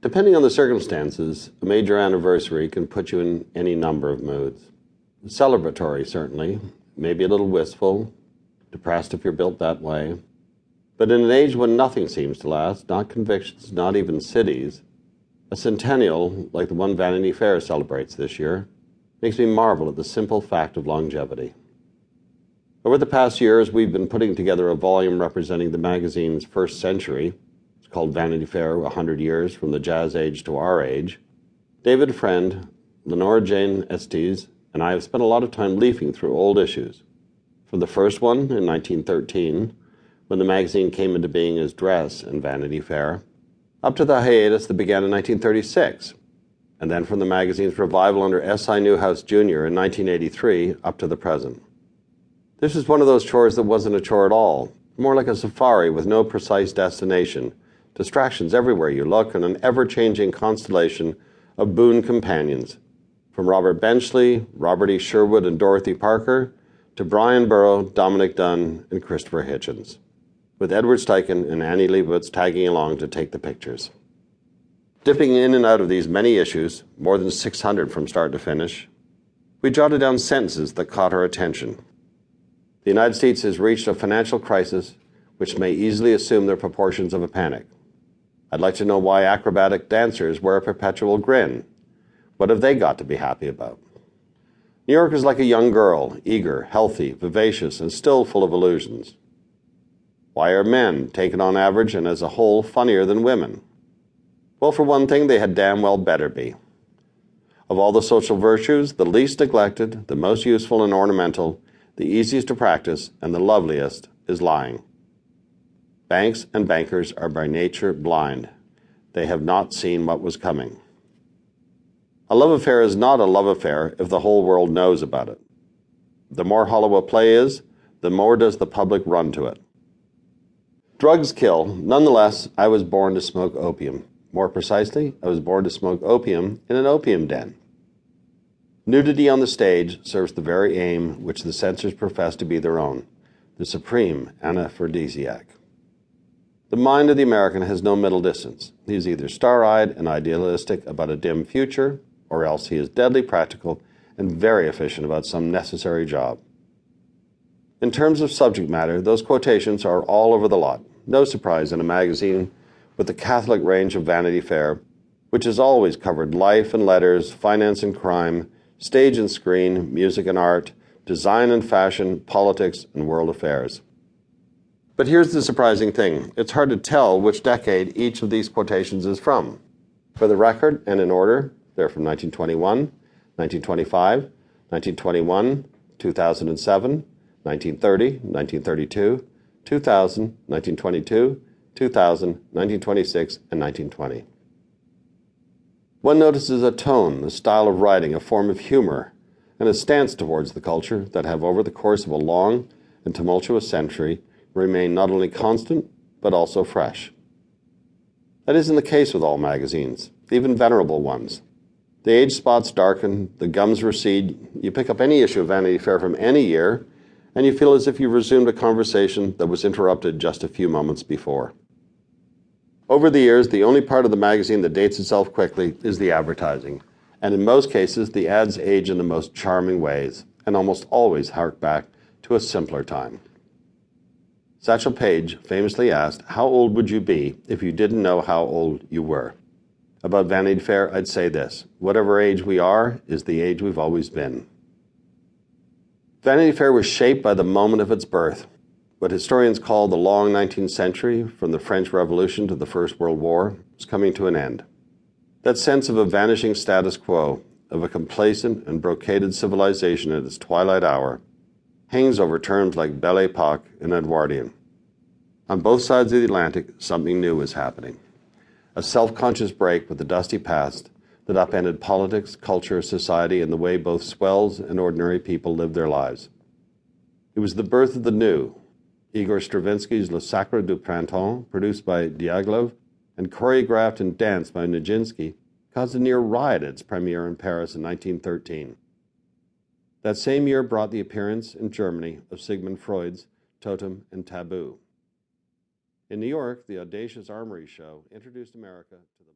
Depending on the circumstances, a major anniversary can put you in any number of moods. Celebratory, certainly, maybe a little wistful, depressed if you're built that way. But in an age when nothing seems to last, not convictions, not even cities, a centennial like the one Vanity Fair celebrates this year makes me marvel at the simple fact of longevity. Over the past years, we've been putting together a volume representing the magazine's first century. It's called Vanity Fair, 100 Years from the Jazz Age to Our Age. David Friend, Lenora Jane Estes, and I have spent a lot of time leafing through old issues. From the first one in 1913, when the magazine came into being as Dress and Vanity Fair, up to the hiatus that began in 1936, and then from the magazine's revival under S.I. Newhouse Jr. in 1983 up to the present. This is one of those chores that wasn't a chore at all, more like a safari with no precise destination, distractions everywhere you look, and an ever-changing constellation of boon companions, from Robert Benchley, Robert E. Sherwood, and Dorothy Parker, to Brian Burrow, Dominic Dunn, and Christopher Hitchens, with Edward Steichen and Annie Leibovitz tagging along to take the pictures. Dipping in and out of these many issues, more than 600 from start to finish, we jotted down sentences that caught our attention. The United States has reached a financial crisis which may easily assume the proportions of a panic. I'd like to know why acrobatic dancers wear a perpetual grin. What have they got to be happy about? New York is like a young girl, eager, healthy, vivacious, and still full of illusions. Why are men, taken on average and as a whole, funnier than women? Well, for one thing, they had damn well better be. Of all the social virtues, the least neglected, the most useful and ornamental, the easiest to practice, and the loveliest is lying. Banks and bankers are by nature blind. They have not seen what was coming. A love affair is not a love affair if the whole world knows about it. The more hollow a play is, the more does the public run to it. Drugs kill. Nonetheless, I was born to smoke opium. More precisely, I was born to smoke opium in an opium den. Nudity on the stage serves the very aim which the censors profess to be their own, the supreme anaphrodisiac. The mind of the American has no middle distance. He is either star-eyed and idealistic about a dim future, or else he is deadly practical and very efficient about some necessary job. In terms of subject matter, those quotations are all over the lot. No surprise in a magazine with the Catholic range of Vanity Fair, which has always covered life and letters, finance and crime, stage and screen, music and art, design and fashion, politics and world affairs. But here's the surprising thing. It's hard to tell which decade each of these quotations is from. For the record, and in order, they're from 1921, 1925, 1921, 2007, 1930, 1932, 2000, 1922, 2000, 1926, and 1920. One notices a tone, a style of writing, a form of humor, and a stance towards the culture that have over the course of a long and tumultuous century remained not only constant, but also fresh. That isn't the case with all magazines, even venerable ones. The age spots darken, the gums recede, you pick up any issue of Vanity Fair from any year, and you feel as if you've resumed a conversation that was interrupted just a few moments before. Over the years, the only part of the magazine that dates itself quickly is the advertising, and in most cases, the ads age in the most charming ways, and almost always hark back to a simpler time. Satchel Paige famously asked, "How old would you be if you didn't know how old you were?" About Vanity Fair, I'd say this: whatever age we are is the age we've always been. Vanity Fair was shaped by the moment of its birth. What historians call the long 19th century, from the French Revolution to the First World War, was coming to an end. That sense of a vanishing status quo, of a complacent and brocaded civilization at its twilight hour, hangs over terms like Belle Epoque and Edwardian. On both sides of the Atlantic, something new is happening. A self-conscious break with the dusty past that upended politics, culture, society, and the way both swells and ordinary people live their lives. It was the birth of the new. Igor Stravinsky's Le Sacre du Printemps, produced by Diaghilev and choreographed and danced by Nijinsky, caused a near riot at its premiere in Paris in 1913. That same year brought the appearance in Germany of Sigmund Freud's Totem and Taboo. In New York, the audacious Armory show introduced America to the